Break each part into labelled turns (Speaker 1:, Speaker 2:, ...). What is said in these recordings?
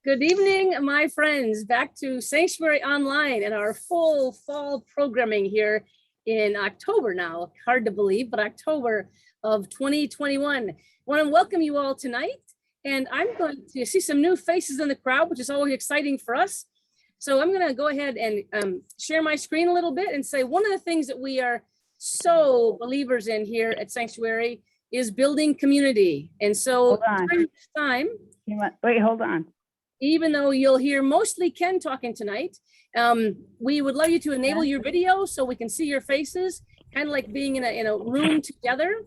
Speaker 1: Good evening, my friends. Back to Sanctuary Online and our full fall programming here in October now. Hard to believe, but October of 2021. I want to welcome you all tonight. And I'm going to see some new faces in the crowd, which is always exciting for us. So I'm going to go ahead and share my screen a little bit and say one of the things that we are so believers in here at Sanctuary is building community. And so during this time,
Speaker 2: wait, hold on.
Speaker 1: Even though you'll hear mostly Ken talking tonight, we would love you to enable your video so we can see your faces, kind of like being in a room together.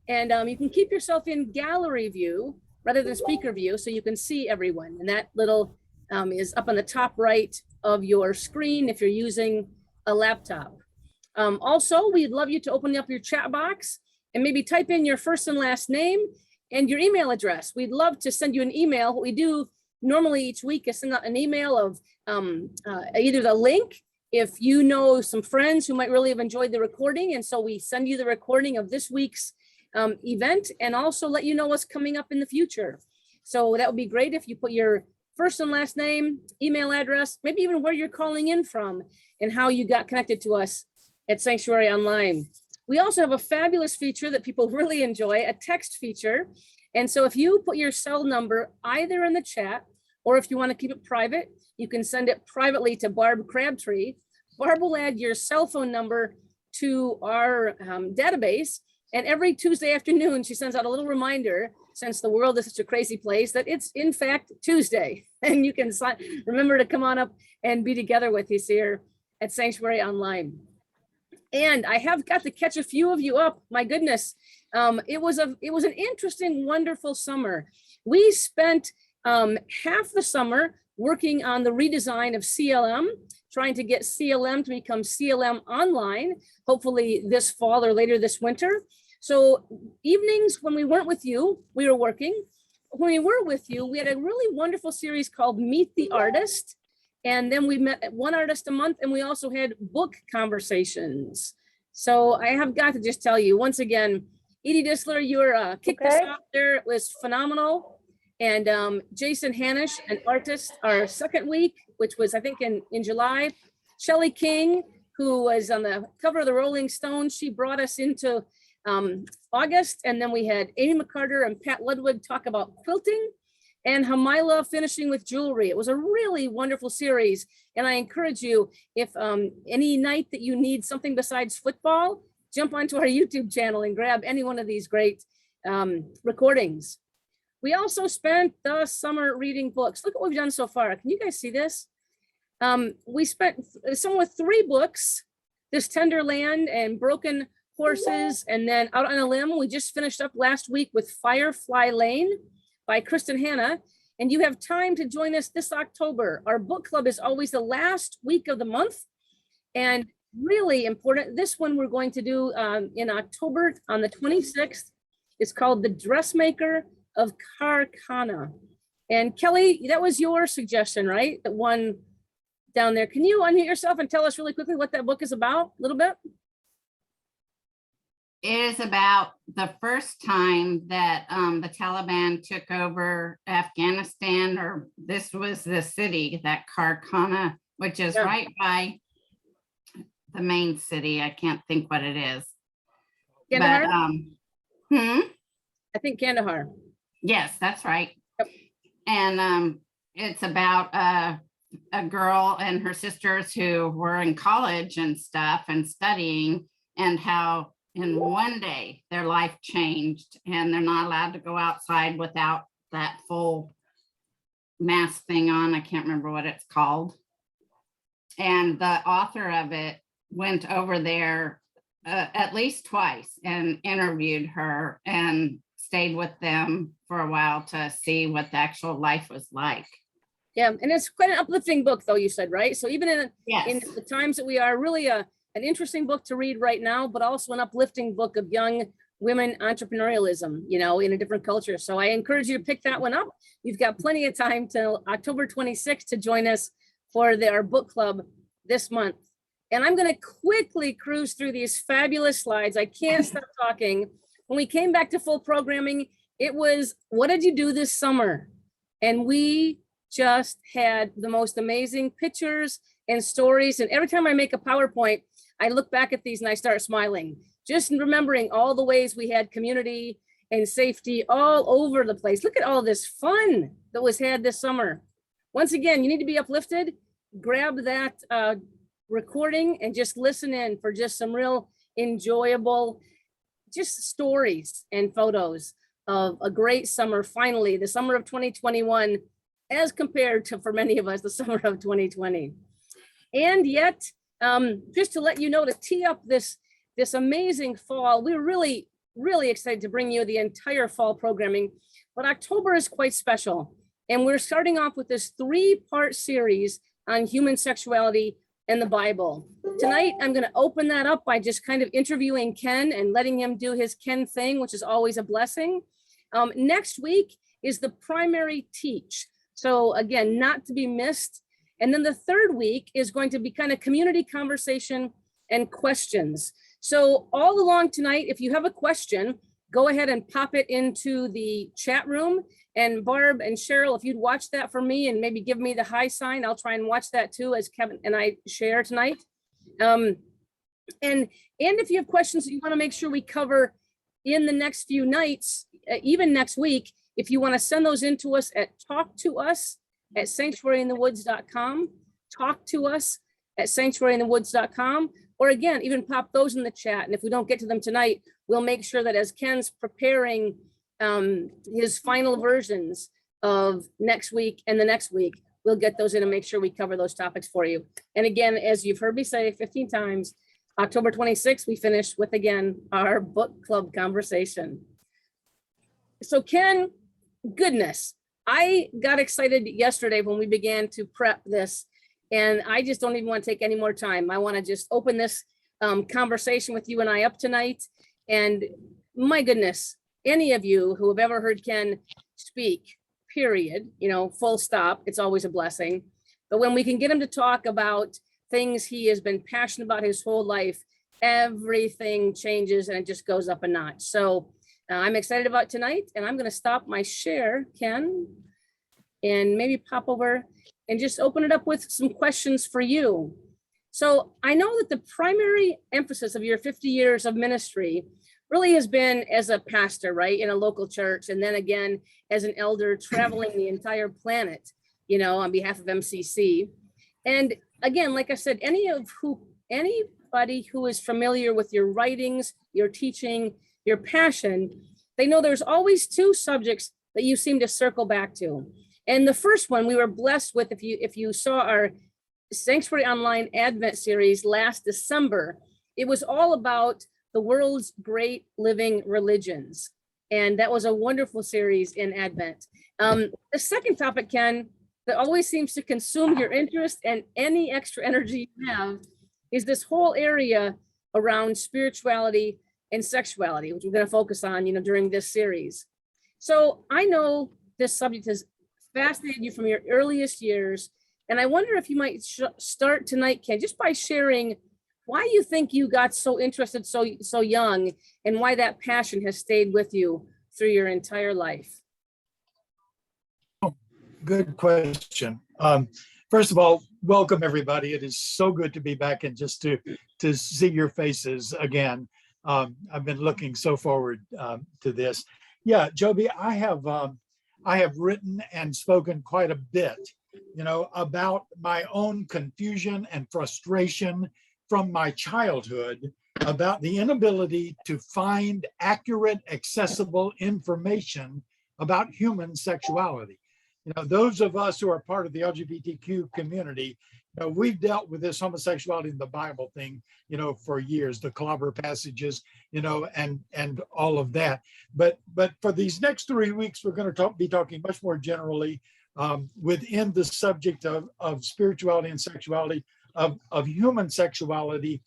Speaker 1: And you can keep yourself in gallery view rather than speaker view so you can see everyone. And that little is up on the top right of your screen if you're using a laptop. Also, we'd love you to open up your chat box and maybe type in your first and last name and your email address. We'd love to send you an email. What we do normally each week is send out an email of either the link, if you know some friends who might really have enjoyed the recording. And so we send you the recording of this week's event and also let you know what's coming up in the future. So that would be great if you put your first and last name, email address, maybe even where you're calling in from and how you got connected to us at Sanctuary Online. We also have a fabulous feature that people really enjoy, a text feature. And so if you put your cell number either in the chat, or if you want to keep it private, you can send it privately to Barb Crabtree. Barb will add your cell phone number to our database. And every Tuesday afternoon, she sends out a little reminder, since the world is such a crazy place, that it's in fact Tuesday. And you can remember to come on up and be together with us here at Sanctuary Online. And I have got to catch a few of you up. My goodness, it was an interesting, wonderful summer. We spent half the summer working on the redesign of CLM, trying to get CLM to become CLM online, hopefully this fall or later this winter. So evenings when we weren't with you, we were working. When we were with you, we had a really wonderful series called Meet the Artist. And then we met one artist a month, and we also had book conversations. So I have got to just tell you, once again, Edie Disler, you were kicked us off there. It was phenomenal. And Jason Hanish, an artist, our second week, which was, I think, in July. Shelley King, who was on the cover of the Rolling Stones, she brought us into August. And then we had Amy McCarter and Pat Ludwig talk about quilting, and Hamila finishing with jewelry. It was a really wonderful series. And I encourage you, if any night that you need something besides football, jump onto our YouTube channel and grab any one of these great recordings. We also spent the summer reading books. Look what we've done so far. Can you guys see this? We spent some with 3 books, This Tender Land and Broken Horses. And then Out on a Limb, we just finished up last week with Firefly Lane by Kristen Hanna. And you have time to join us this October. Our book club is always the last week of the month. And really important, this one we're going to do in October on the 26th. It's called The Dressmaker of Karkhana. And Kelly, that was your suggestion, right? That one down there. Can you unmute yourself and tell us really quickly what that book is about a little bit?
Speaker 3: It is about the first time that the Taliban took over Afghanistan, or this was the city, that Karkhana, which is right by the main city. I can't think what it is.
Speaker 1: Kandahar?
Speaker 3: But,
Speaker 1: I think Kandahar.
Speaker 3: Yes, that's right.
Speaker 1: Yep.
Speaker 3: And it's about a girl and her sisters who were in college and stuff and studying, and how in one day their life changed and they're not allowed to go outside without that full mask thing on. I can't remember what it's called. And the author of it went over there at least twice and interviewed her and stayed with them for a while to see what the actual life was like.
Speaker 1: Yeah, and it's quite an uplifting book, though, you said, right? So even in the times that we are, really an interesting book to read right now, but also an uplifting book of young women entrepreneurialism, you know, in a different culture. So I encourage you to pick that one up. You've got plenty of time till October 26th to join us for our book club this month. And I'm going to quickly cruise through these fabulous slides. I can't stop talking. When we came back to full programming, it was, what did you do this summer? And we just had the most amazing pictures and stories. And every time I make a PowerPoint, I look back at these and I start smiling, just remembering all the ways we had community and safety all over the place. Look at all this fun that was had this summer. Once again, you need to be uplifted. Grab that recording and just listen in for just some real enjoyable, just stories and photos of a great summer. Finally, the summer of 2021, as compared to, for many of us, the summer of 2020. And yet, just to let you know, to tee up this amazing fall, we're really excited to bring you the entire fall programming, but October is quite special. And we're starting off with this 3-part series on human sexuality and the Bible. Tonight, I'm going to open that up by just kind of interviewing Ken and letting him do his Ken thing, which is always a blessing. Next week is the primary teach. So again, not to be missed. And then the third week is going to be kind of community conversation and questions. So all along tonight, if you have a question, go ahead and pop it into the chat room. And Barb and Cheryl, if you'd watch that for me and maybe give me the hi sign, I'll try and watch that too as Kevin and I share tonight. And if you have questions that you want to make sure we cover in the next few nights, even next week, if you want to send those in to us at talktous@sanctuaryinthewoods.com, talk to us at sanctuaryinthewoods.com, or again, even pop those in the chat. And if we don't get to them tonight, we'll make sure that as Ken's preparing his final versions of next week and the next week, we'll get those in and make sure we cover those topics for you. And again, as you've heard me say 15 times, October 26th, we finish with, again, our book club conversation. So Ken, goodness, I got excited yesterday when we began to prep this, and I just don't even want to take any more time. I want to just open this conversation with you and I up tonight. And my goodness, any of you who have ever heard Ken speak, period, full stop, it's always a blessing. But when we can get him to talk about things he has been passionate about his whole life, everything changes and it just goes up a notch. So I'm excited about tonight, and I'm going to stop my share, Ken, and maybe pop over and just open it up with some questions for you. So I know that the primary emphasis of your 50 years of ministry really has been as a pastor, right, in a local church, and then again as an elder traveling the entire planet, on behalf of MCC. And again, like I said, anybody who is familiar with your writings, your teaching, your passion, they know there's always 2 subjects that you seem to circle back to. And the first one we were blessed with, if you saw our Sanctuary Online Advent series last December, it was all about the world's great living religions. And that was a wonderful series in Advent. The second topic, Ken, that always seems to consume your interest and any extra energy you have is this whole area around spirituality and sexuality, which we're going to focus on, during this series. So I know this subject has fascinated you from your earliest years. And I wonder if you might start tonight, Ken, just by sharing why you think you got so interested so young and why that passion has stayed with you through your entire life.
Speaker 2: Good question. First of all, welcome everybody. It is so good to be back and just to see your faces again. I've been looking so forward to this. Yeah, Joby, I have written and spoken quite a bit, about my own confusion and frustration from my childhood about the inability to find accurate, accessible information about human sexuality. Those of us who are part of the LGBTQ community, we've dealt with this homosexuality in the Bible thing, for years, the clobber passages, and all of that. But for these next 3 weeks, we're going to be talking much more generally within the subject of spirituality and sexuality, of human sexuality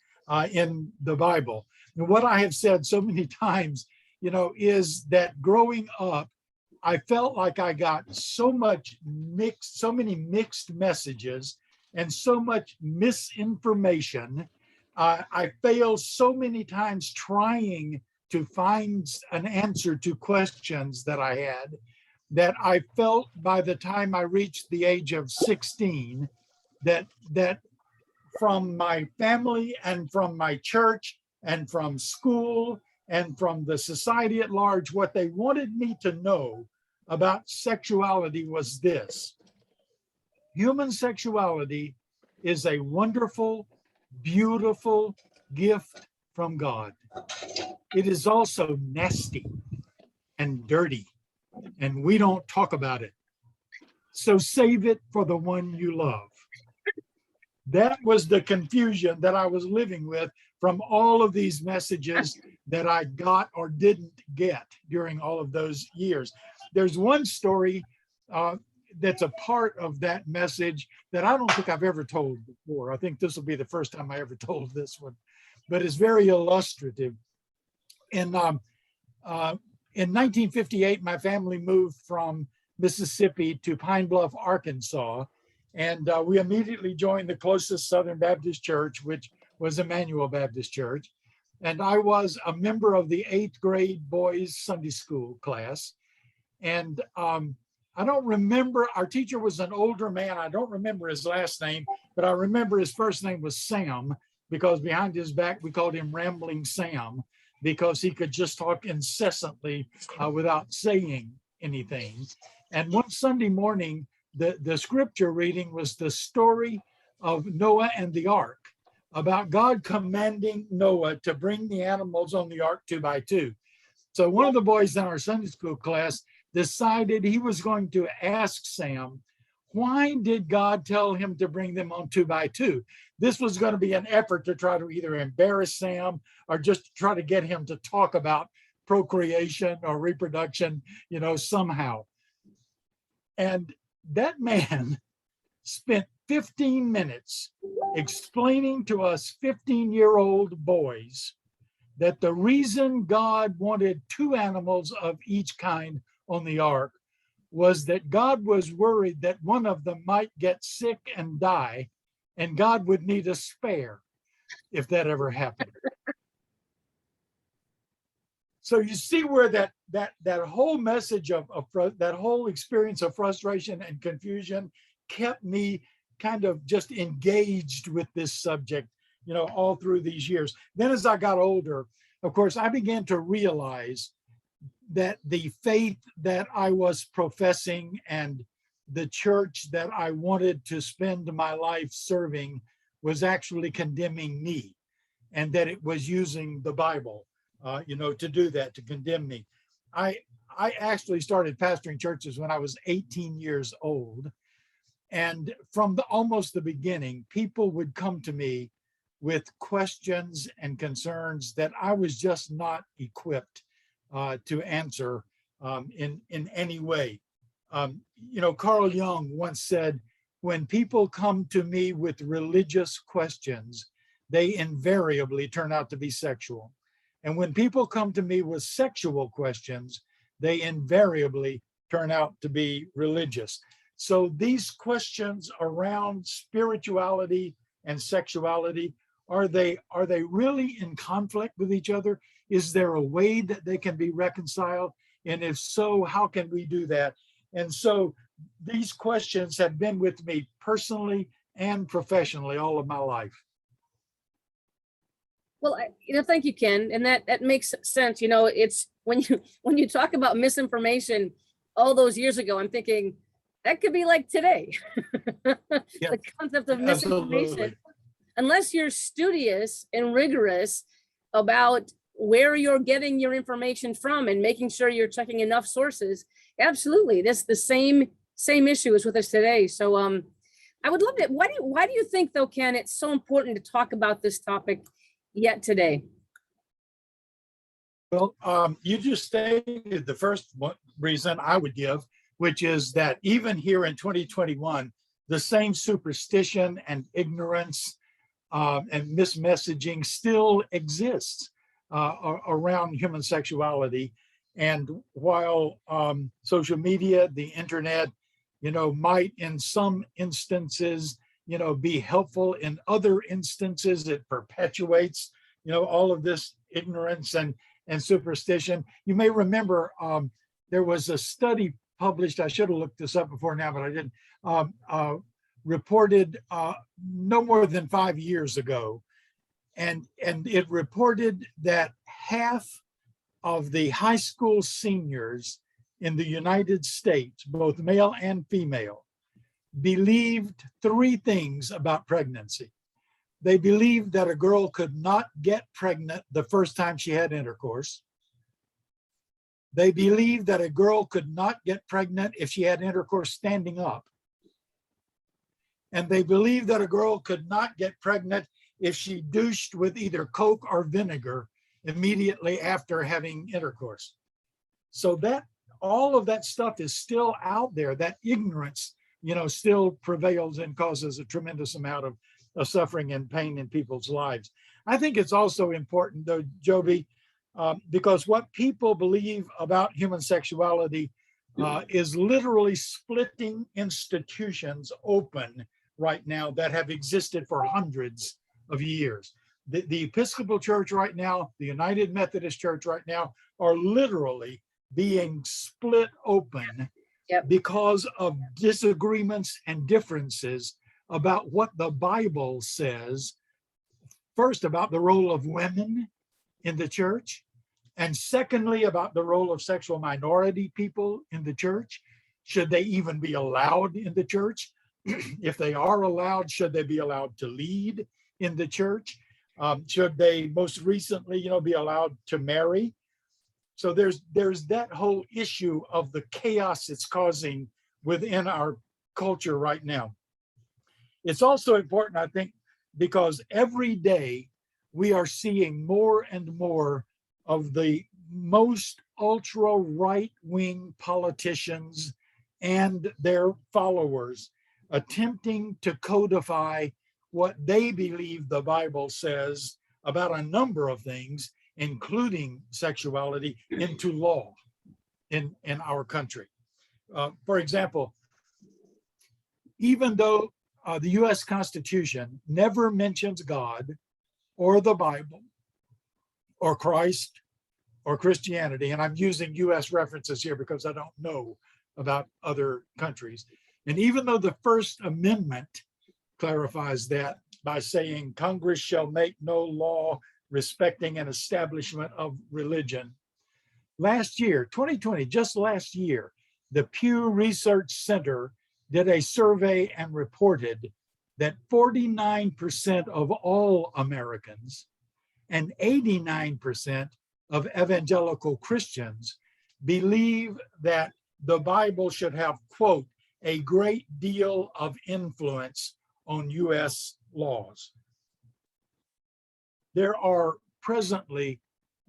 Speaker 2: in the Bible. And what I have said so many times, is that growing up, I felt like I got so many mixed messages and so much misinformation. I failed so many times trying to find an answer to questions that I had, that I felt by the time I reached the age of 16, that from my family and from my church and from school and from the society at large, what they wanted me to know about sexuality was this: human sexuality is a wonderful, beautiful gift from God. It is also nasty and dirty, and we don't talk about it. So save it for the one you love. That was the confusion that I was living with from all of these messages that I got or didn't get during all of those years. There's one story that's a part of that message that I don't think I've ever told before. I think this will be the first time I ever told this one, but it's very illustrative. In 1958, my family moved from Mississippi to Pine Bluff, Arkansas, and we immediately joined the closest Southern Baptist church, which was Emmanuel Baptist Church. And I was a member of the 8th grade boys Sunday school class. And I don't remember, our teacher was an older man. I don't remember his last name, but I remember his first name was Sam, because behind his back, we called him Rambling Sam, because he could just talk incessantly without saying anything. And one Sunday morning, the scripture reading was the story of Noah and the ark, about God commanding Noah to bring the animals on the ark 2 by 2. So one of the boys in our Sunday school class decided he was going to ask Sam, why did God tell him to bring them on 2 by 2? This was going to be an effort to try to either embarrass Sam or just to try to get him to talk about procreation or reproduction, somehow. And that man spent 15 minutes explaining to us 15-year-old boys that the reason God wanted 2 animals of each kind on the ark was that God was worried that one of them might get sick and die, and God would need a spare if that ever happened. So you see where that whole message of that whole experience of frustration and confusion kept me kind of just engaged with this subject, all through these years. Then as I got older, of course, I began to realize that the faith that I was professing and the church that I wanted to spend my life serving was actually condemning me, and that it was using the Bible, to do that, to condemn me. I actually started pastoring churches when I was 18 years old. And from almost the beginning, people would come to me with questions and concerns that I was just not equipped to answer in any way. Carl Jung once said, when people come to me with religious questions, they invariably turn out to be sexual. And when people come to me with sexual questions, they invariably turn out to be religious. So these questions around spirituality and sexuality, are they really in conflict with each other? Is there a way that they can be reconciled? And if so, how can we do that? And so these questions have been with me personally and professionally all of my life.
Speaker 1: Well, thank you, Ken. And that makes sense. It's when you talk about misinformation all those years ago, I'm thinking that could be like today.
Speaker 2: Yeah,
Speaker 1: the concept of misinformation,
Speaker 2: absolutely.
Speaker 1: Unless you're studious and rigorous about where you're getting your information from and making sure you're checking enough sources. Absolutely. That's the same issue as with us today. So I would love it. Why do you think, though, Ken, it's so important to talk about this topic yet today?
Speaker 2: Well, you just stated the first reason I would give, which is that even here in 2021, the same superstition and ignorance and mismessaging still exists around human sexuality. And while social media, the internet, might in some instances, be helpful, in other instances, it perpetuates, all of this ignorance and superstition. You may remember there was a study published, I should have looked this up before now, but I didn't, reported no more than 5 years ago. And it reported that half of the high school seniors in the United States, both male and female, believed 3 things about pregnancy. They believed that a girl could not get pregnant the first time she had intercourse. They believed that a girl could not get pregnant if she had intercourse standing up. And they believed that a girl could not get pregnant if she douched with either Coke or vinegar immediately after having intercourse. So that all of that stuff is still out there. That ignorance, still prevails and causes a tremendous amount of suffering and pain in people's lives. I think it's also important, though, Joby, because what people believe about human sexuality is literally splitting institutions open right now that have existed for hundreds of years. The Episcopal Church right now, the United Methodist Church right now are literally being split open because of disagreements and differences about what the Bible says, first about the role of women in the church, and secondly about the role of sexual minority people in the church. Should they even be allowed in the church? If they are allowed, should they be allowed to lead in the church? Should they most recently, be allowed to marry? So there's that whole issue of the chaos it's causing within our culture right now. It's also important, I think, because every day we are seeing more and more of the most ultra right-wing politicians and their followers attempting to codify what they believe the Bible says about a number of things, including sexuality, into law in our country. For example, even though the US Constitution never mentions God or the Bible or Christ or Christianity, and I'm using US references here because I don't know about other countries. And even though the First Amendment clarifies that by saying Congress shall make no law respecting an establishment of religion, last year, 2020, just last year, the Pew Research Center did a survey and reported that 49% of all Americans and 89% of evangelical Christians believe that the Bible should have, quote, a great deal of influence on US laws. There are presently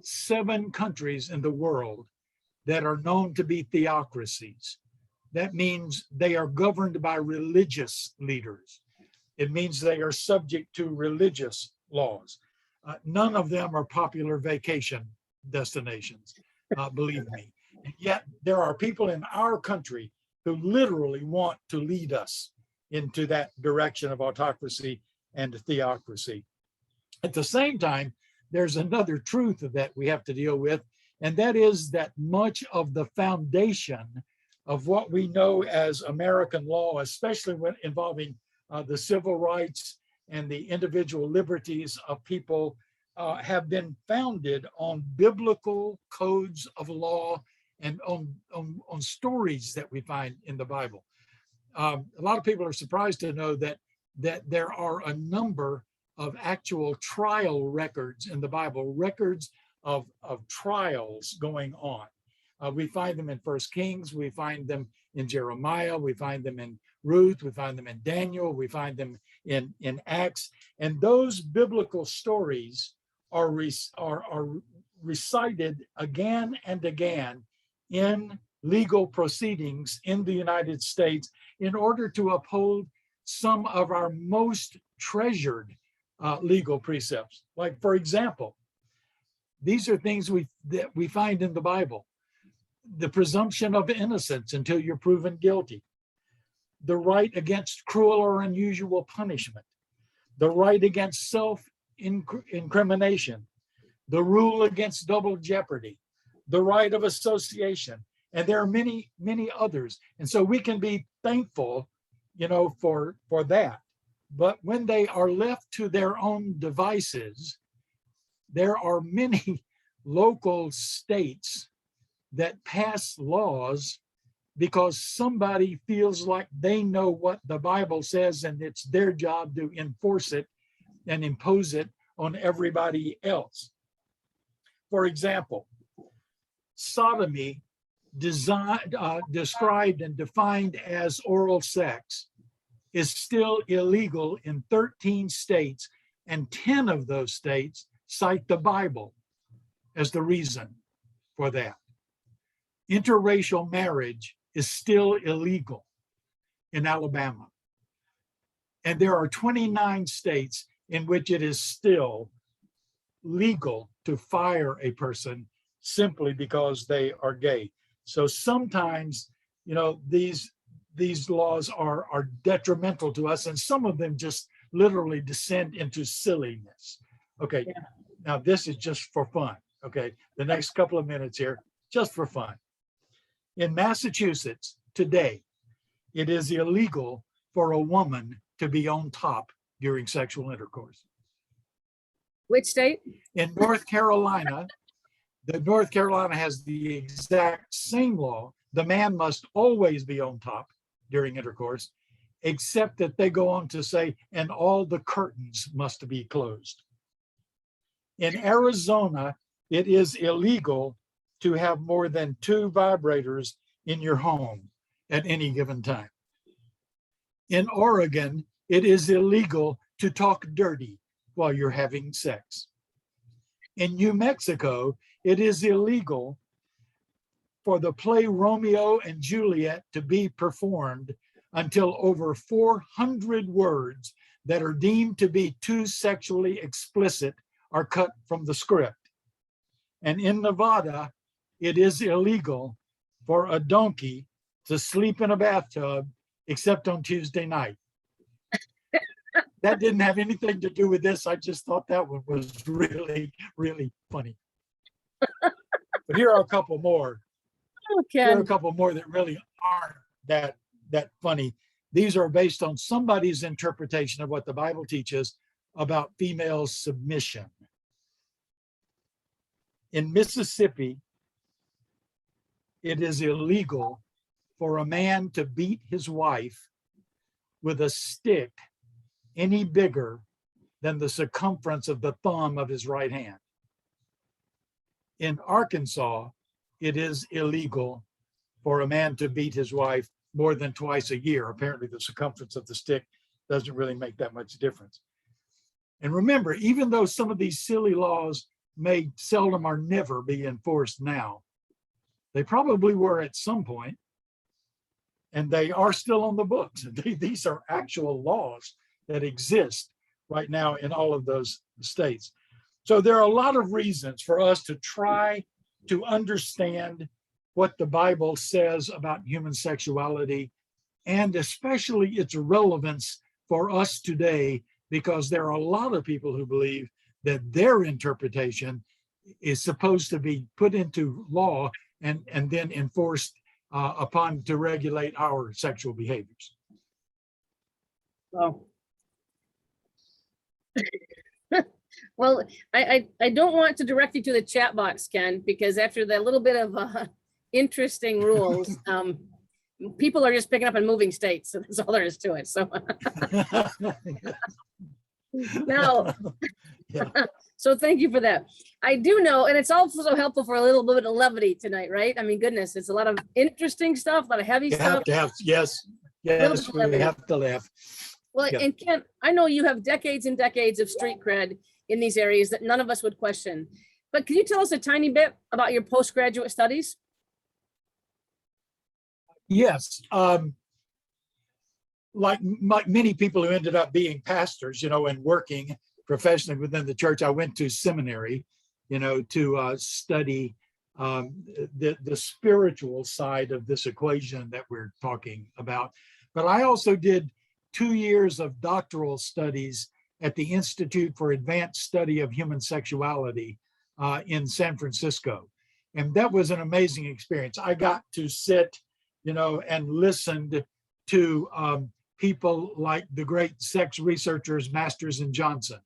Speaker 2: 7 countries in the world that are known to be theocracies. That means they are governed by religious leaders. It means they are subject to religious laws. None of them are popular vacation destinations, believe me. And yet there are people in our country who literally want to lead us into that direction of autocracy and theocracy. At the same time, there's another truth that we have to deal with, and that is that much of the foundation of what we know as American law, especially when involving the civil rights and the individual liberties of people, have been founded on biblical codes of law and on stories that we find in the Bible. A lot of people are surprised to know that there are a number of actual trial records in the Bible, records of trials going on. We find them in 1 Kings, we find them in Jeremiah, we find them in Ruth, we find them in Daniel, we find them in Acts. And those biblical stories are recited again and again in legal proceedings in the United States in order to uphold some of our most treasured legal precepts. Like, for example, these are things that we find in the Bible. The presumption of innocence until you're proven guilty. The right against cruel or unusual punishment. The right against self-incrimination. The rule against double jeopardy. The right of association. And there are many, many others. And so we can be thankful, for that. But when they are left to their own devices, there are many local states that pass laws because somebody feels like they know what the Bible says and it's their job to enforce it and impose it on everybody else. For example, sodomy, described and defined as oral sex, is still illegal in 13 states, and 10 of those states cite the Bible as the reason for that. Interracial marriage is still illegal in Alabama. And there are 29 states in which it is still legal to fire a person simply because they are gay. So sometimes, these laws are detrimental to us, and some of them just literally descend into silliness. Okay, yeah. Now this is just for fun. Okay, the next couple of minutes here, just for fun. In Massachusetts today, it is illegal for a woman to be on top during sexual intercourse.
Speaker 1: Which state?
Speaker 2: In North Carolina, North Carolina has the exact same law. The man must always be on top during intercourse, except that they go on to say, and all the curtains must be closed. In Arizona, it is illegal to have more than 2 vibrators in your home at any given time. In Oregon, it is illegal to talk dirty while you're having sex. In New Mexico, it is illegal for the play Romeo and Juliet to be performed until over 400 words that are deemed to be too sexually explicit are cut from the script. And in Nevada, it is illegal for a donkey to sleep in a bathtub except on Tuesday night. That didn't have anything to do with this. I just thought that one was really, really funny. But here are a couple more.
Speaker 1: Okay.
Speaker 2: Here are a couple more that really aren't that funny. These are based on somebody's interpretation of what the Bible teaches about female submission. In Mississippi, it is illegal for a man to beat his wife with a stick any bigger than the circumference of the thumb of his right hand. In Arkansas, it is illegal for a man to beat his wife more than twice a year. Apparently, the circumference of the stick doesn't really make that much difference. And remember, even though some of these silly laws may seldom or never be enforced now, they probably were at some point, and they are still on the books. These are actual laws that exist right now in all of those states. So there are a lot of reasons for us to try to understand what the Bible says about human sexuality, and especially its relevance for us today, because there are a lot of people who believe that their interpretation is supposed to be put into law and then enforced upon to regulate our sexual behaviors.
Speaker 1: Well, well, I don't want to direct you to the chat box, Ken, because after that little bit of interesting rules, people are just picking up and moving states. So that's all there is to it. So now,
Speaker 2: Yeah.
Speaker 1: so thank you for that. I do know, and it's also helpful for a little bit of levity tonight, right? I mean, goodness, it's a lot of interesting stuff, a lot of heavy
Speaker 2: You
Speaker 1: stuff.
Speaker 2: have to have, yes, we have to laugh.
Speaker 1: Well,
Speaker 2: Yeah.
Speaker 1: and Ken, I know you have decades and decades of street cred in these areas that none of us would question. But can you tell us a tiny bit about your postgraduate studies?
Speaker 2: Yes. Like many people who ended up being pastors, and working professionally within the church, I went to seminary, to study the spiritual side of this equation that we're talking about. But I also did 2 years of doctoral studies at the Institute for Advanced Study of Human Sexuality in San Francisco. And that was an amazing experience. I got to sit, and listened to people like the great sex researchers, Masters and Johnson.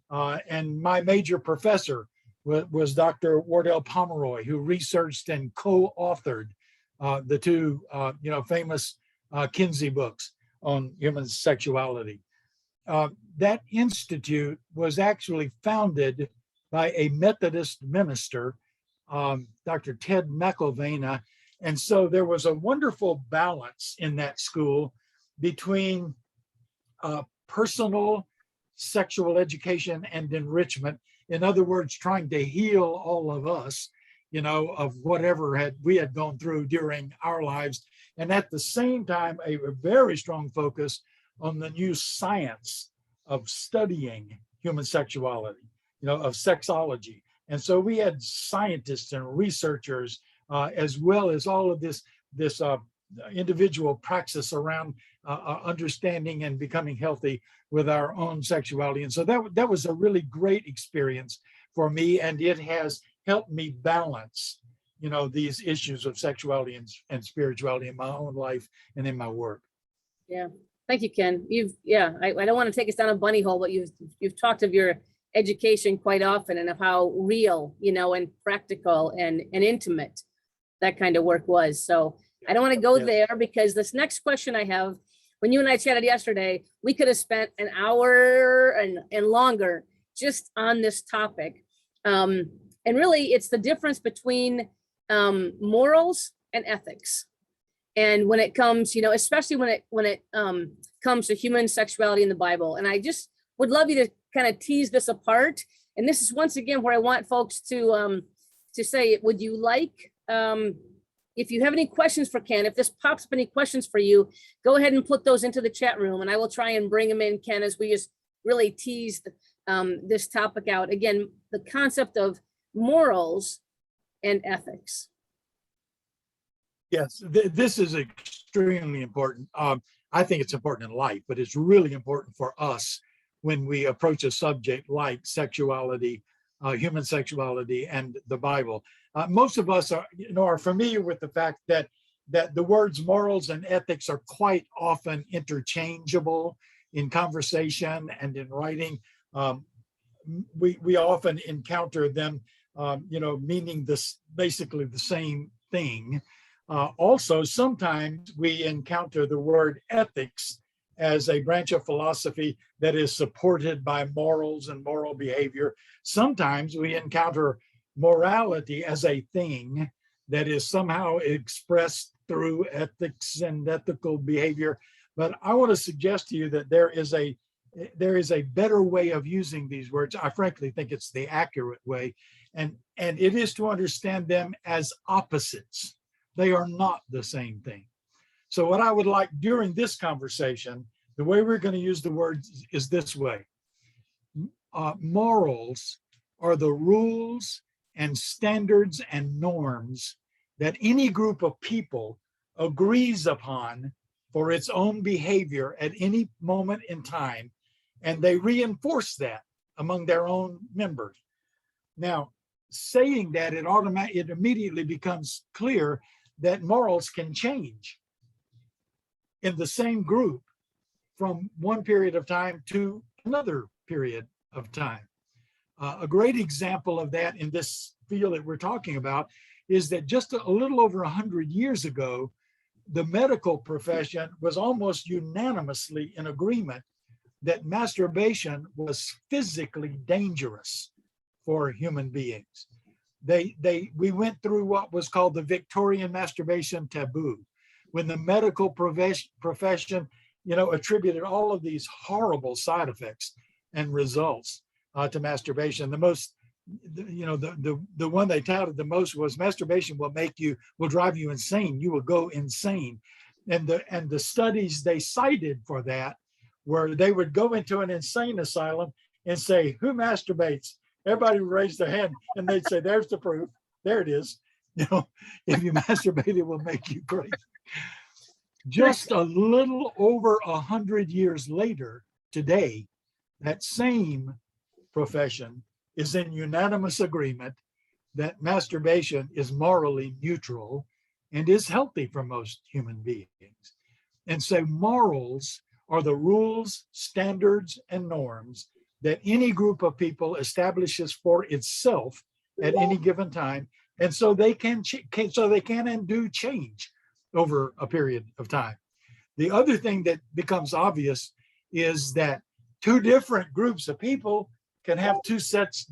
Speaker 2: And my major professor was Dr. Wardell Pomeroy, who researched and co-authored the two, famous Kinsey books on human sexuality. That institute was actually founded by a Methodist minister, Dr. Ted McIlvaina. And so there was a wonderful balance in that school between personal sexual education and enrichment. In other words, trying to heal all of us, of whatever we had gone through during our lives. And at the same time, a very strong focus on the new science of studying human sexuality, of sexology. And so we had scientists and researchers, as well as all of this individual praxis around understanding and becoming healthy with our own sexuality. And so that was a really great experience for me, and it has helped me balance, these issues of sexuality and spirituality in my own life and in my work.
Speaker 1: Yeah, thank you, Ken. I don't want to take us down a bunny hole, but you've talked of your education quite often and of how real, and practical and intimate that kind of work was. So I don't want to go there, because this next question I have, when you and I chatted yesterday, we could have spent an hour and longer just on this topic. And really, it's the difference between morals and ethics. And when it comes, especially when it comes to human sexuality in the Bible. And I just would love you to kind of tease this apart. And this is once again where I want folks to say, would you like, if you have any questions for Ken, if this pops up any questions for you, go ahead and put those into the chat room, and I will try and bring them in, Ken, as we just really tease this topic out. Again, the concept of morals and ethics.
Speaker 2: Yes, this is extremely important. I think it's important in life, but it's really important for us when we approach a subject like sexuality, human sexuality, and the Bible. Most of us are familiar with the fact that the words morals and ethics are quite often interchangeable in conversation and in writing. We often encounter them, meaning basically the same thing. Also, sometimes we encounter the word ethics as a branch of philosophy that is supported by morals and moral behavior. Sometimes we encounter morality as a thing that is somehow expressed through ethics and ethical behavior. But I want to suggest to you that there is a better way of using these words. I frankly think it's the accurate way, and it is to understand them as opposites. They are not the same thing. So what I would like during this conversation, the way we're going to use the words is this way. Morals are the rules and standards and norms that any group of people agrees upon for its own behavior at any moment in time, and they reinforce that among their own members. Now, saying that, it immediately becomes clear that morals can change in the same group from one period of time to another period of time. A great example of that in this field that we're talking about is that just a little over 100 years ago, the medical profession was almost unanimously in agreement that masturbation was physically dangerous for human beings. We went through what was called the Victorian masturbation taboo, when the medical profession, attributed all of these horrible side effects and results to masturbation. The one they touted the most was masturbation will drive you insane. You will go insane. And the studies they cited for that were they would go into an insane asylum and say, who masturbates? Everybody would raise their hand and they'd say, there's the proof. There it is. If you masturbate, it will make you crazy. Just a little over 100 years later, today, that same profession is in unanimous agreement that masturbation is morally neutral and is healthy for most human beings. And so morals are the rules, standards, and norms that any group of people establishes for itself at any given time. And so they can and do change over a period of time. The other thing that becomes obvious is that two different groups of people can have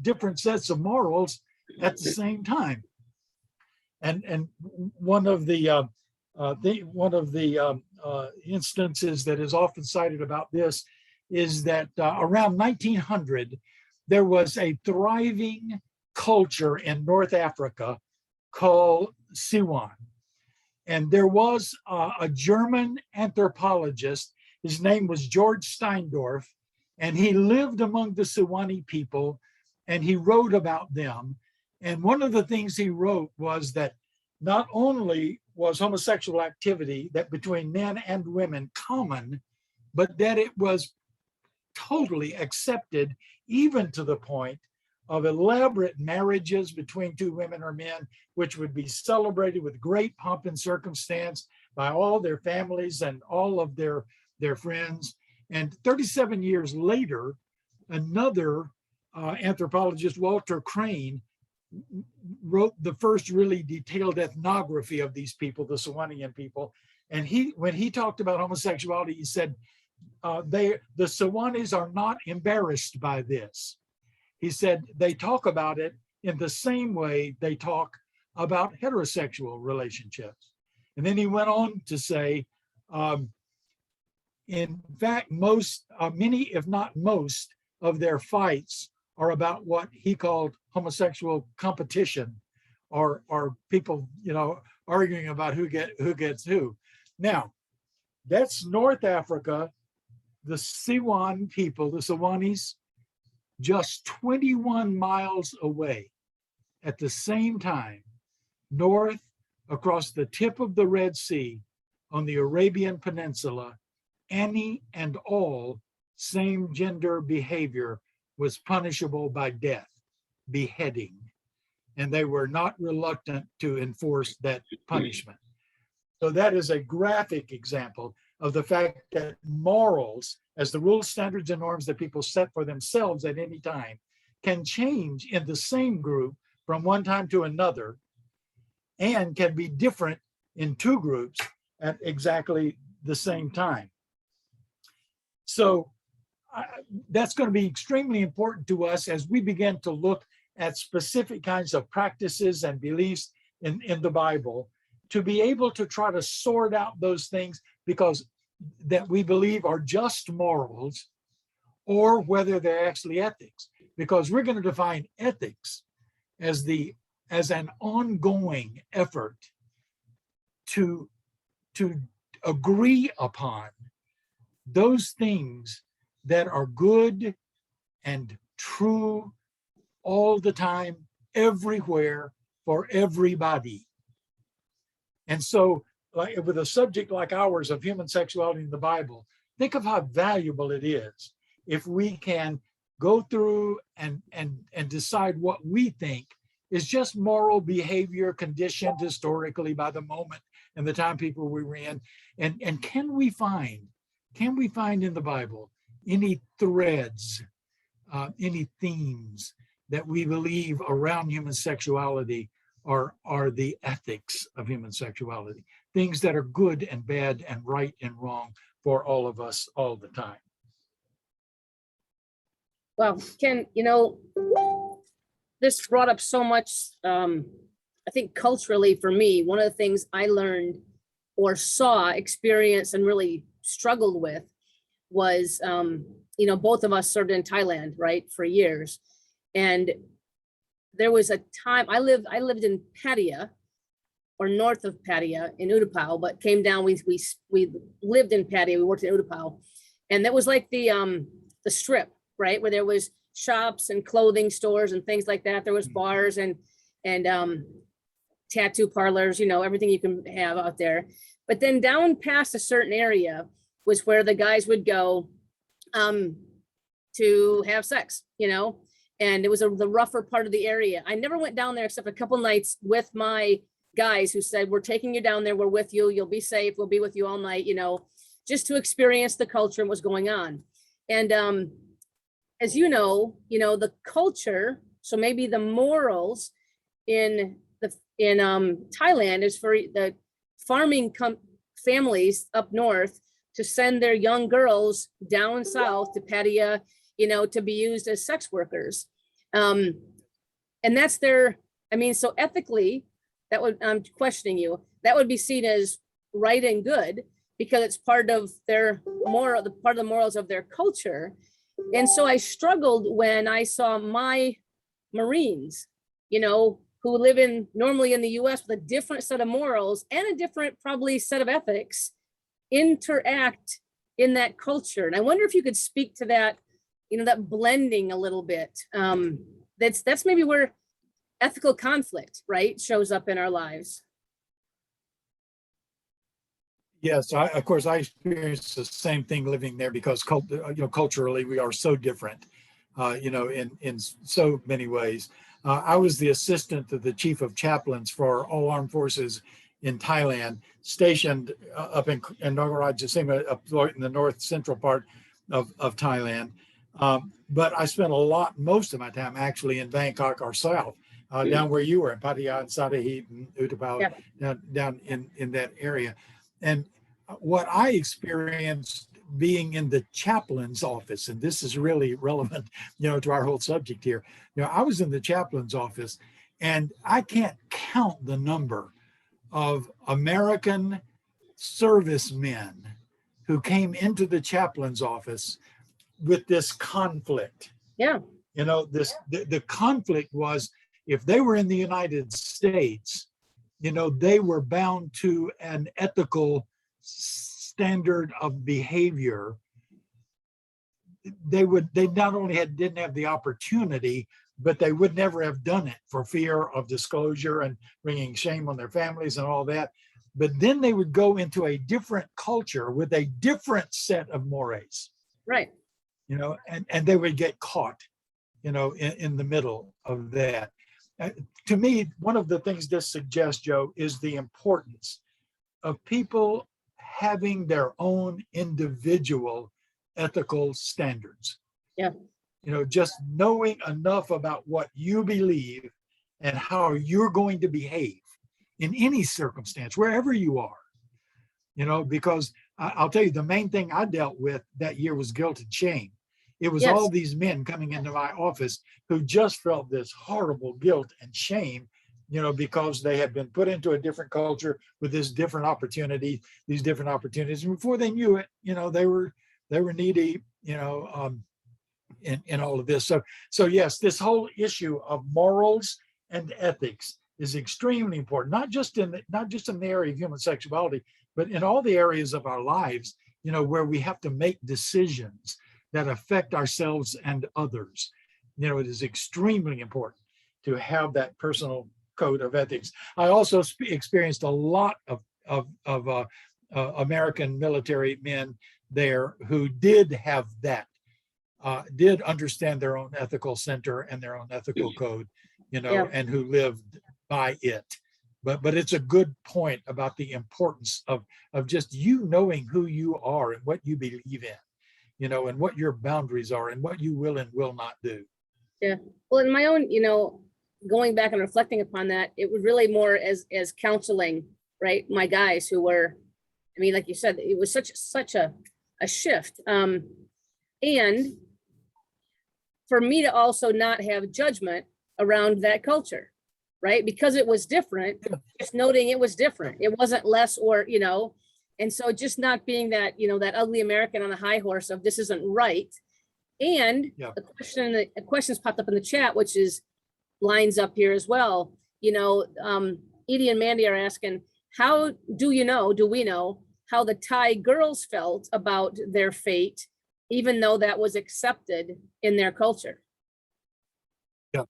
Speaker 2: different sets of morals at the same time. And one of the instances that is often cited about this is that around 1900, there was a thriving culture in North Africa called Siwan. And there was a German anthropologist, his name was George Steindorf, and he lived among the Siwani people, and he wrote about them. And one of the things he wrote was that not only was homosexual activity that between men and women common, but that it was totally accepted, even to the point of elaborate marriages between two women or men, which would be celebrated with great pomp and circumstance by all their families and all of their friends. And 37 years later, another anthropologist, Walter Crane, wrote the first really detailed ethnography of these people, the Sawanian people. And when he talked about homosexuality, he said, the Sawanis are not embarrassed by this. He said they talk about it in the same way they talk about heterosexual relationships. And then he went on to say, in fact, many, if not most, of their fights are about what he called homosexual competition, or people, arguing about who gets who. Now, that's North Africa, the Siwan people, the Sawanis, just 21 miles away. At the same time, north across the tip of the Red Sea on the Arabian Peninsula, any and all same gender behavior was punishable by death, beheading, and they were not reluctant to enforce that punishment. So that is a graphic example of the fact that morals, as the rules, standards, and norms that people set for themselves at any time, can change in the same group from one time to another, and can be different in two groups at exactly the same time. So that's going to be extremely important to us as we begin to look at specific kinds of practices and beliefs in the Bible, to be able to try to sort out those things because that we believe are just morals, or whether they're actually ethics, because we're going to define ethics as an ongoing effort to agree upon those things that are good and true all the time, everywhere, for everybody. And so, like with a subject like ours of human sexuality in the Bible, think of how valuable it is if we can go through and decide what we think is just moral behavior conditioned historically by the moment and the time people we were in. And can we find in the Bible any threads, any themes that we believe around human sexuality are the ethics of human sexuality, things that are good and bad and right and wrong for all of us all the time?
Speaker 1: Well, Ken, this brought up so much, I think culturally for me, one of the things I learned or saw, experienced, and really struggled with was, both of us served in Thailand, right, for years. And there was a time I lived in Pattaya, or north of Pattaya in Utapao, but came down, we lived in Pattaya, we worked in Utapao. And that was like the strip, right, where there was shops and clothing stores and things like that. There was bars and tattoo parlors, everything you can have out there. But then down past a certain area was where the guys would go to have sex, and it was the rougher part of the area. I never went down there except a couple nights with my guys who said, we're taking you down there, we're with you, you'll be safe, we'll be with you all night, just to experience the culture and what's going on. And as you know, the culture, so maybe the morals in Thailand is for the farming families up north to send their young girls down south to Pattaya, to be used as sex workers. And that's their, so ethically, that would, I'm questioning you, that would be seen as right and good because it's part of their moral, part of the morals of their culture. And so I struggled when I saw my Marines, who live normally in the US with a different set of morals and a different probably set of ethics, interact in that culture. And I wonder if you could speak to that, that blending a little bit. That's maybe where ethical conflict, right, shows up in our lives.
Speaker 2: Yes, of course, I experienced the same thing living there because culturally we are so different, in so many ways. I was the assistant to the chief of chaplains for all armed forces in Thailand, stationed up in Nagarajasima, up in the north central part of Thailand. But I spent most of my time actually in Bangkok or south, down where you were in Pattaya and Satahit and Utapao, down in that area. And what I experienced being in the chaplain's office, and this is really relevant, to our whole subject here. I was in the chaplain's office, and I can't count the number of American servicemen who came into the chaplain's office with this conflict.
Speaker 1: Yeah.
Speaker 2: The conflict was, if they were in the United States, they were bound to an ethical standard of behavior. They not only didn't have the opportunity, but they would never have done it for fear of disclosure and bringing shame on their families and all that. But then they would go into a different culture with a different set of mores.
Speaker 1: Right.
Speaker 2: And they would get caught, in the middle of that. To me, one of the things this suggests, Joe, is the importance of people having their own individual ethical standards.
Speaker 1: Yeah.
Speaker 2: Just knowing enough about what you believe and how you're going to behave in any circumstance, wherever you are, because I'll tell you, the main thing I dealt with that year was guilt and shame. It was all these men coming into my office who just felt this horrible guilt and shame, because they had been put into a different culture with these different opportunities. And before they knew it, they were needy, in all of this. So yes, this whole issue of morals and ethics is extremely important, not just in the area of human sexuality, but in all the areas of our lives, where we have to make decisions that affect ourselves and others. It is extremely important to have that personal code of ethics. I also experienced a lot of American military men there who did have that, did understand their own ethical center and their own ethical code, and who lived by it. But it's a good point about the importance of just knowing who you are and what you believe in, and what your boundaries are and what you will and will not do.
Speaker 1: Yeah. Well, in my own, going back and reflecting upon that, it was really more as counseling, right? My guys who were, like you said, it was such a shift. And for me to also not have judgment around that culture, right? Because it was different, just noting it was different. It wasn't less or, and so just not being that, that ugly American on a high horse of this isn't right. And a question's popped up in the chat, which lines up here as well. Edie and Mandy are asking, how do we know how the Thai girls felt about their fate, even though that was accepted in their culture?
Speaker 2: Yeah,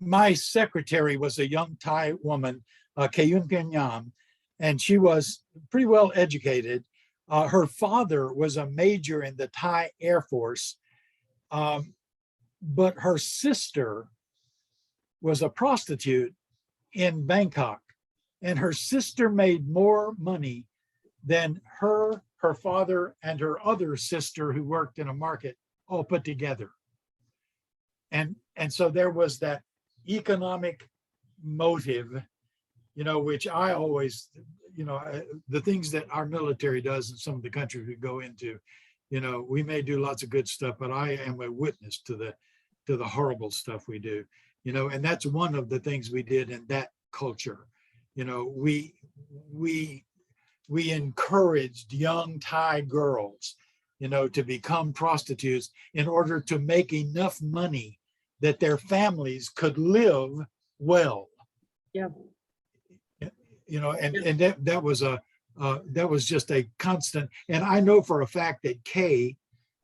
Speaker 2: my secretary was a young Thai woman, Kayun Pyongyam, and she was pretty well educated. Her father was a major in the Thai Air Force. but her sister was a prostitute in Bangkok, and her sister made more money than her father, and her other sister who worked in a market all put together. And so there was that economic motive, which I always, the things that our military does in some of the countries we go into, we may do lots of good stuff, but I am a witness to the horrible stuff we do, and that's one of the things we did in that culture. We encouraged young Thai girls, to become prostitutes in order to make enough money that their families could live well.
Speaker 1: Yeah.
Speaker 2: And that was just a constant. And I know for a fact that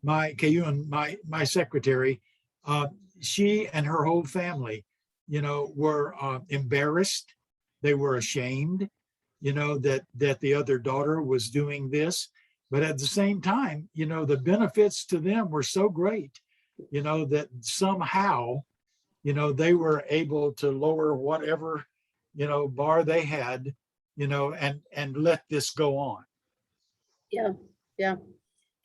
Speaker 2: my secretary, she and her whole family, were embarrassed. They were ashamed, that the other daughter was doing this. But at the same time, the benefits to them were so great, that somehow, they were able to lower whatever, bar they had, and let this go on.
Speaker 1: Yeah.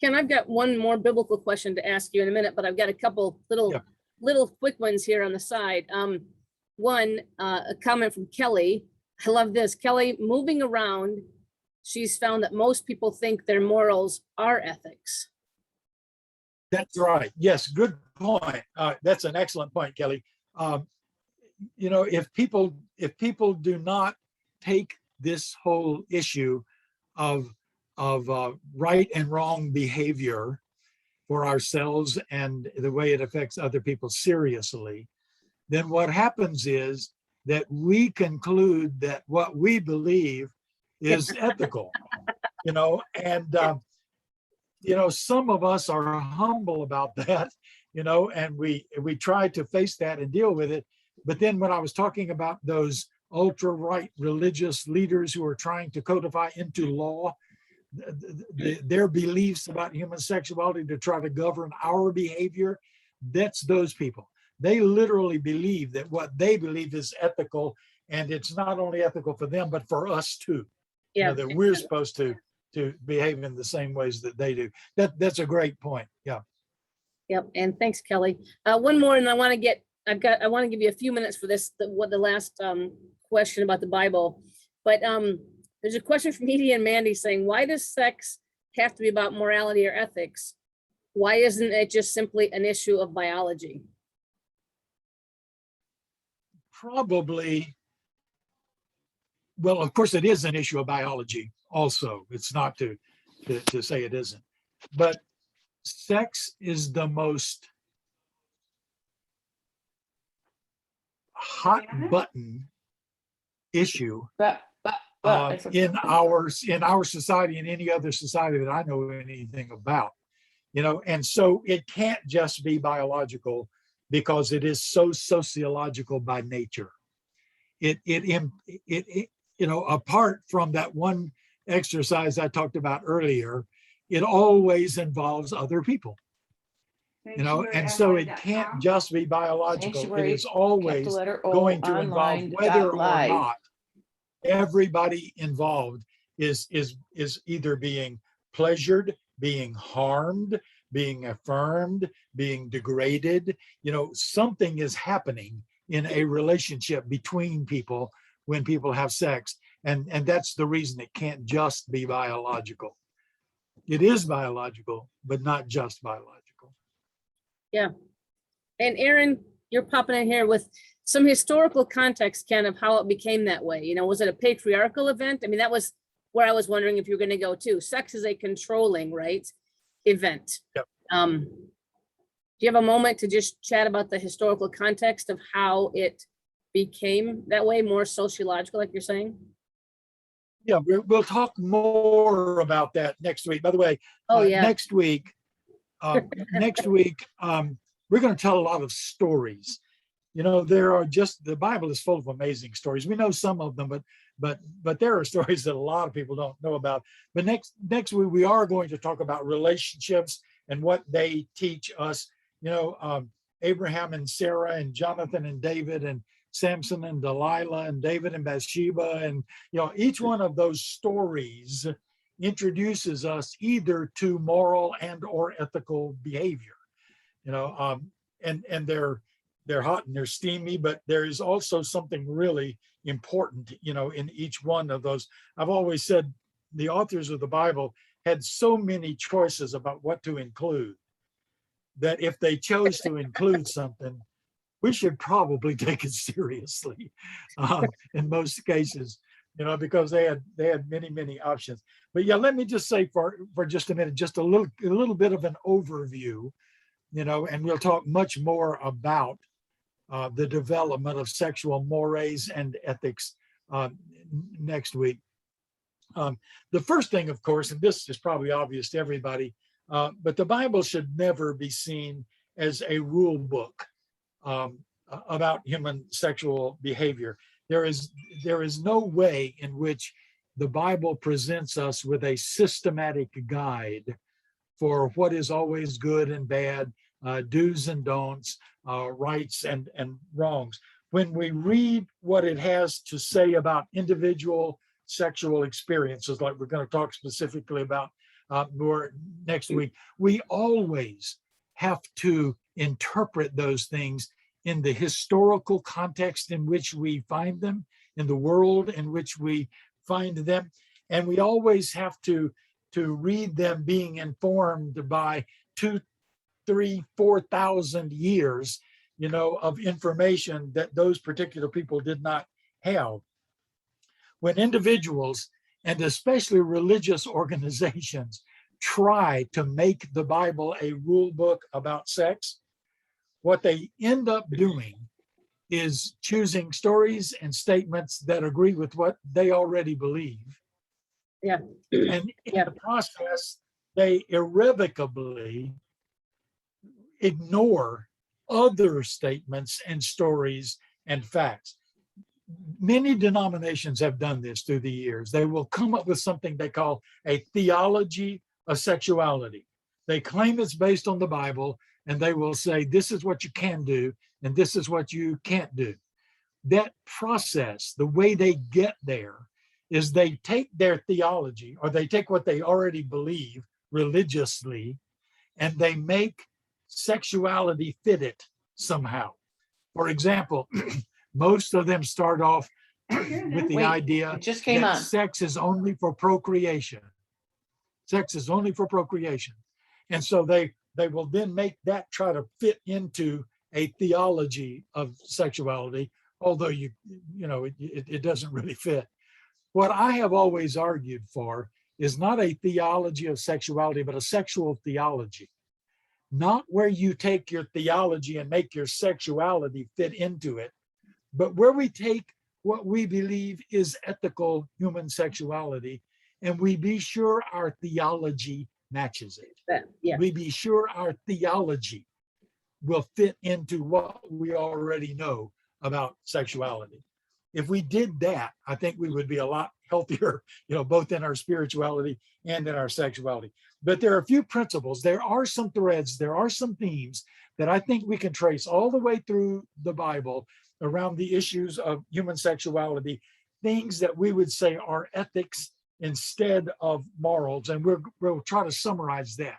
Speaker 1: Ken, I've got one more biblical question to ask you in a minute, but I've got a couple little quick ones here on the side. One, a comment from Kelly. I love this. Kelly, moving around, she's found that most people think their morals are ethics.
Speaker 2: That's right. Yes, good point. That's an excellent point, Kelly. If people do not take this whole issue of right and wrong behavior for ourselves and the way it affects other people seriously, then what happens is that we conclude that what we believe is ethical, and some of us are humble about that, and we try to face that and deal with it. But then when I was talking about those ultra-right religious leaders who are trying to codify into law their beliefs about human sexuality to try to govern our behavior, that's those people. They literally believe that what they believe is ethical, and it's not only ethical for them, but for us too.
Speaker 1: Yeah.
Speaker 2: That we're supposed to behave in the same ways that they do. That's a great point. Yeah.
Speaker 1: Yep. And thanks, Kelly. One more, and I want to give you a few minutes for this, the last question about the Bible. But there's a question from Meaty and Mandy saying, why does sex have to be about morality or ethics? Why isn't it just simply an issue of biology?
Speaker 2: Probably, well, of course it is an issue of biology also. It's not to say it isn't. But sex is the most hot button issue in our society and any other society that I know anything about, and so it can't just be biological because it is so sociological by nature. It apart from that one exercise I talked about earlier, it always involves other people. And so it can't just be biological. It is always going to involve whether or not everybody involved is either being pleasured, being harmed, being affirmed, being degraded. Something is happening in a relationship between people when people have sex. And that's the reason it can't just be biological. It is biological, but not just biological.
Speaker 1: Yeah. And Aaron, you're popping in here with some historical context, Ken, of how it became that way. Was it a patriarchal event? I mean, that was where I was wondering if you're going to go too. Sex is a controlling, right, event.
Speaker 2: Yep.
Speaker 1: Do you have a moment to just chat about the historical context of how it became that way, more sociological, like you're saying?
Speaker 2: Yeah, we'll talk more about that next week. By the way, next week, we're going to tell a lot of stories. There are the Bible is full of amazing stories. We know some of them, but there are stories that a lot of people don't know about. But next week we are going to talk about relationships and what they teach us. Abraham and Sarah and Jonathan and David and Samson and Delilah and David and Bathsheba. And, each one of those stories introduces us either to moral and or ethical behavior, and they're hot and they're steamy, but there is also something really important, in each one of those. I've always said the authors of the Bible had so many choices about what to include that if they chose to include something, we should probably take it seriously in most cases, because they had many options. But yeah, let me just say for just a minute, just a little bit of an overview, and we'll talk much more about the development of sexual mores and ethics next week. The first thing, of course, and this is probably obvious to everybody, but the Bible should never be seen as a rule book about human sexual behavior. There is no way in which the Bible presents us with a systematic guide for what is always good and bad, do's and don'ts, rights and wrongs. When we read what it has to say about individual sexual experiences, like we're going to talk specifically about more next week, we always have to interpret those things in the historical context in which we find them, in the world in which we find them. And we always have to read them being informed by 2,000, 3,000, 4,000 years, of information that those particular people did not have. When individuals, and especially religious organizations, try to make the Bible a rule book about sex, what they end up doing is choosing stories and statements that agree with what they already believe.
Speaker 1: Yeah.
Speaker 2: And in the process, they irrevocably ignore other statements and stories and facts. Many denominations have done this through the years. They will come up with something they call a theology of sexuality. They claim it's based on the Bible, and they will say, this is what you can do, and this is what you can't do. That process, the way they get there, is they take their theology, or they take what they already believe religiously, and they make sexuality fit it somehow. For example, most of them start off with the idea
Speaker 4: It just came
Speaker 2: that
Speaker 4: on.
Speaker 2: sex is only for procreation. Sex is only for procreation. And so they will then make that try to fit into a theology of sexuality, although it doesn't really fit. What I have always argued for is not a theology of sexuality, but a sexual theology. Not where you take your theology and make your sexuality fit into it, but where we take what we believe is ethical human sexuality, and we be sure our theology matches it. We be sure our theology will fit into what we already know about sexuality. If we did that, I think we would be a lot healthier, both in our spirituality and in our sexuality. But there are a few principles, there are some threads, there are some themes that I think we can trace all the way through the Bible around the issues of human sexuality, things that we would say are ethics instead of morals. And we'll try to summarize that,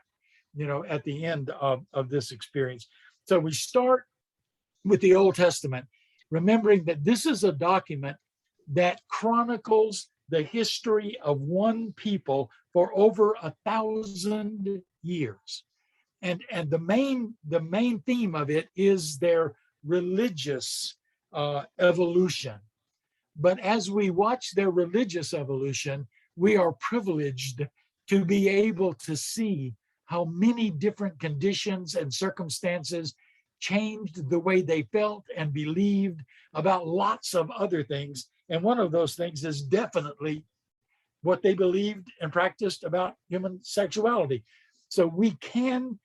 Speaker 2: at the end of this experience. So we start with the Old Testament, remembering that this is a document that chronicles the history of one people for over 1,000 years. And the main theme of it is their religious evolution. But as we watch their religious evolution, we are privileged to be able to see how many different conditions and circumstances changed the way they felt and believed about lots of other things. And one of those things is definitely what they believed and practiced about human sexuality. So we can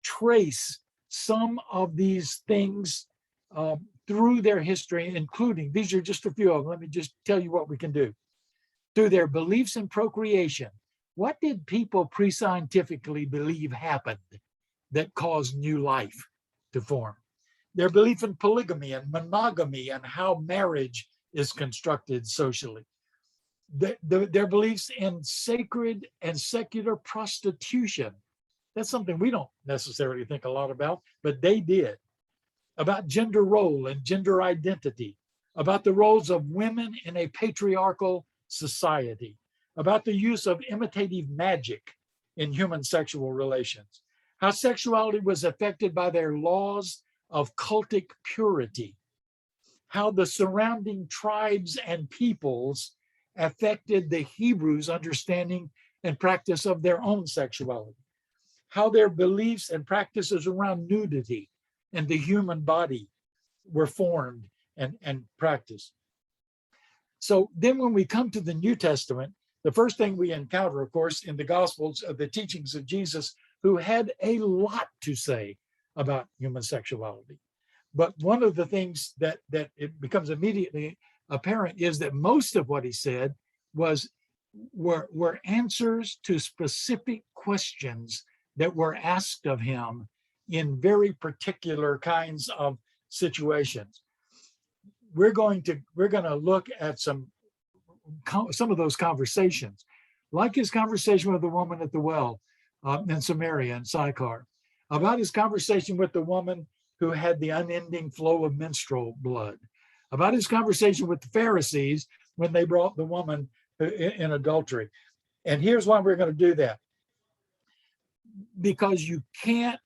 Speaker 2: trace some of these things through their history, including, these are just a few of them. Let me just tell you what we can do. Through their beliefs in procreation, what did people pre-scientifically believe happened that caused new life? to form. Their belief in polygamy and monogamy and how marriage is constructed socially. Their beliefs in sacred and secular prostitution. That's something we don't necessarily think a lot about, but they did. About gender role and gender identity, about the roles of women in a patriarchal society, about the use of imitative magic in human sexual relations, how sexuality was affected by their laws of cultic purity, how the surrounding tribes and peoples affected the Hebrews' understanding and practice of their own sexuality, how their beliefs and practices around nudity and the human body were formed and practiced. So then when we come to the New Testament, the first thing we encounter, of course, in the Gospels are the teachings of Jesus, who had a lot to say about human sexuality. But one of the things that it becomes immediately apparent is that most of what he said were answers to specific questions that were asked of him in very particular kinds of situations. We're going to look at some of those conversations, like his conversation with the woman at the well in Samaria and Sychar, about his conversation with the woman who had the unending flow of menstrual blood, about his conversation with the Pharisees when they brought the woman in adultery. And here's why we're going to do that. Because you can't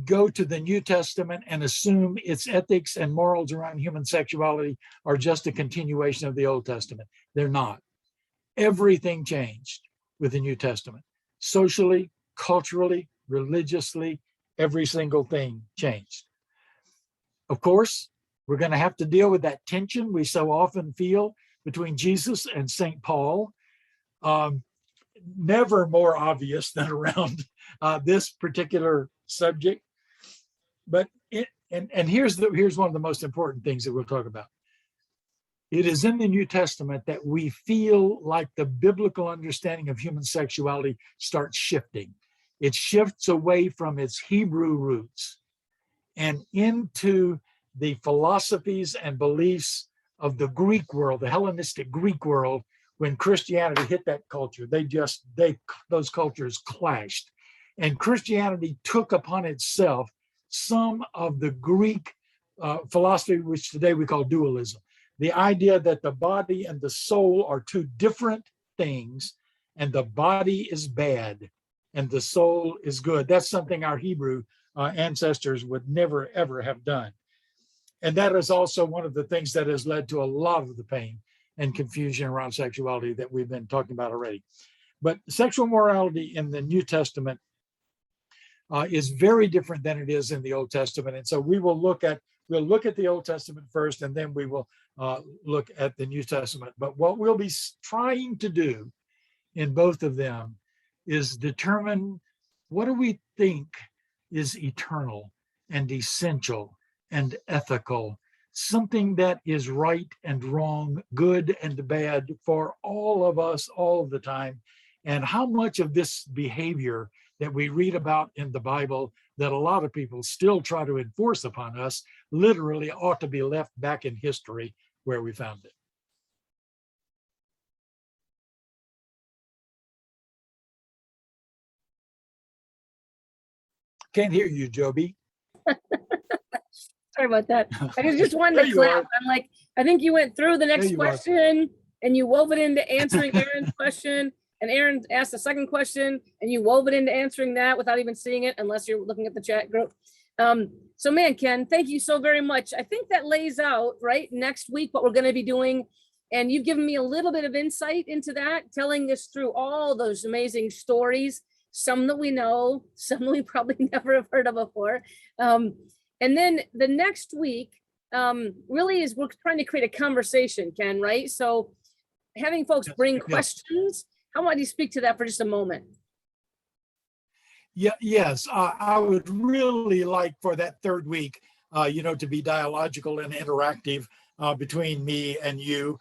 Speaker 2: go to the New Testament and assume its ethics and morals around human sexuality are just a continuation of the Old Testament. They're not. Everything changed with the New Testament. Socially, culturally, religiously, every single thing changed. Of course, we're going to have to deal with that tension we so often feel between Jesus and St. Paul. Never more obvious than around this particular subject. But here's one of the most important things that we'll talk about. It is in the New Testament that we feel like the biblical understanding of human sexuality starts shifting. It shifts away from its Hebrew roots and into the philosophies and beliefs of the Greek world, the Hellenistic Greek world. When Christianity hit that culture, those cultures clashed. And Christianity took upon itself some of the Greek philosophy, which today we call dualism. The idea that the body and the soul are two different things, and the body is bad and the soul is good. That's something our Hebrew ancestors would never, ever have done. And that is also one of the things that has led to a lot of the pain and confusion around sexuality that we've been talking about already. But sexual morality in the New Testament is very different than it is in the Old Testament. And so we'll look at the Old Testament first, and then we will look at the New Testament. But what we'll be trying to do in both of them is determine what do we think is eternal and essential and ethical, something that is right and wrong, good and bad for all of us all the time, and how much of this behavior that we read about in the Bible that a lot of people still try to enforce upon us literally ought to be left back in history where we found it. Can't hear you, Joby.
Speaker 1: Sorry about that. I just wanted to clap. I'm like, I think you went through the next question and you wove it into answering Aaron's question, and Aaron asked the second question and you wove it into answering that without even seeing it, unless you're looking at the chat group. So man, Ken, thank you so very much. I think that lays out right next week what we're going to be doing. And you've given me a little bit of insight into that, telling us through all those amazing stories, some that we know, some we probably never have heard of before. And then the next week really is we're trying to create a conversation, Ken, right? So having folks bring questions. How about you speak to that for just a moment?
Speaker 2: Yeah, yes, I would really like for that third week, to be dialogical and interactive between me and you.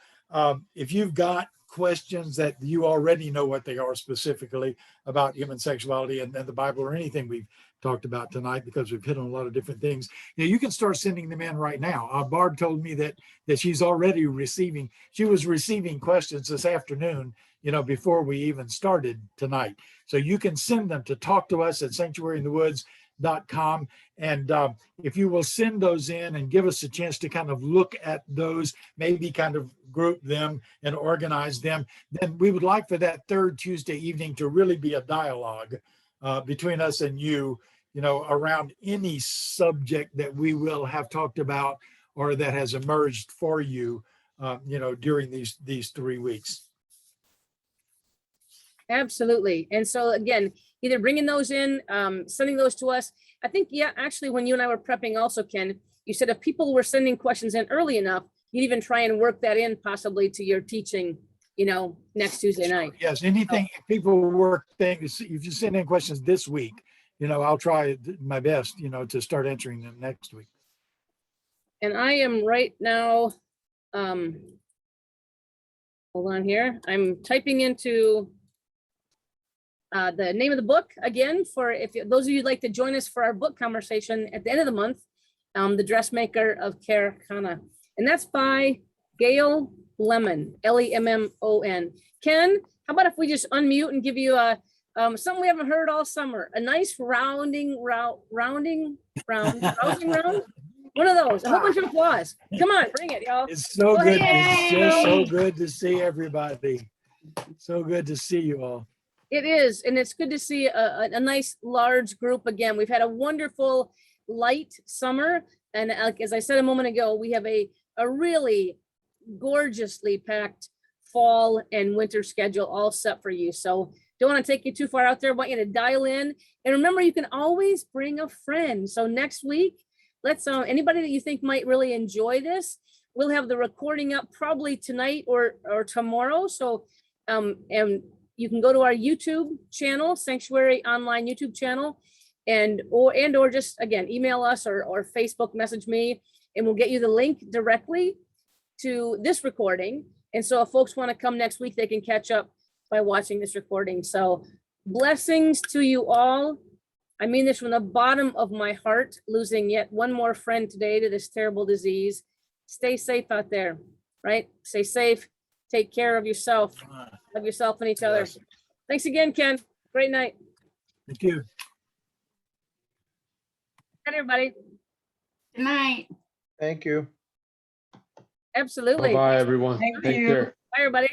Speaker 2: If you've got questions that you already know what they are specifically about human sexuality and the Bible or anything we've talked about tonight, because we've hit on a lot of different things, you can start sending them in right now. Barb told me that she's already receiving, she was receiving questions this afternoon, before we even started tonight. So you can send them to talk to us at sanctuaryinthewoods.com. And if you will send those in and give us a chance to kind of look at those, maybe kind of group them and organize them, then we would like for that third Tuesday evening to really be a dialogue between us and you, around any subject that we will have talked about or that has emerged for you, during these 3 weeks.
Speaker 1: Absolutely. And so again, either bringing those in, sending those to us. I think, actually, when you and I were prepping also, Ken, you said if people were sending questions in early enough, you'd even try and work that in possibly to your teaching, next Tuesday night.
Speaker 2: Yes, anything, if people work things, if you send in questions this week, I'll try my best, to start answering them next week.
Speaker 1: And I am right now, hold on here. I'm typing into the name of the book again, for those of you who'd like to join us for our book conversation at the end of the month, The Dressmaker of Karakana. And that's by Gail Lemon, Lemmon. Ken, how about if we just unmute and give you something we haven't heard all summer, a nice rousing round. One of those, a whole bunch of applause. Come on, bring it, y'all.
Speaker 2: It's so good. It's just so
Speaker 3: Yay!
Speaker 2: good to see everybody. So good to see you all.
Speaker 1: It is, and it's good to see a nice large group again. We've had a wonderful light summer, and as I said a moment ago, we have a really gorgeously packed fall and winter schedule all set for you. So don't want to take you too far out there. I want you to dial in, and remember, you can always bring a friend. So next week, let's anybody that you think might really enjoy this, we'll have the recording up probably tonight or tomorrow. So and you can go to our YouTube channel, Sanctuary Online YouTube channel, or just, again, email us or Facebook message me, and we'll get you the link directly to this recording. And so if folks want to come next week, they can catch up by watching this recording. So blessings to you all. I mean this from the bottom of my heart, losing yet one more friend today to this terrible disease. Stay safe out there, right? Stay safe. Take care of yourself. Love yourself and each other.
Speaker 2: Yes.
Speaker 1: Thanks again, Ken. Great night.
Speaker 2: Thank you.
Speaker 1: Good, everybody.
Speaker 3: Good night.
Speaker 4: Thank you.
Speaker 1: Absolutely.
Speaker 5: Bye-bye, everyone.
Speaker 6: Thank
Speaker 5: Take
Speaker 6: you.
Speaker 5: care.
Speaker 1: Bye, everybody.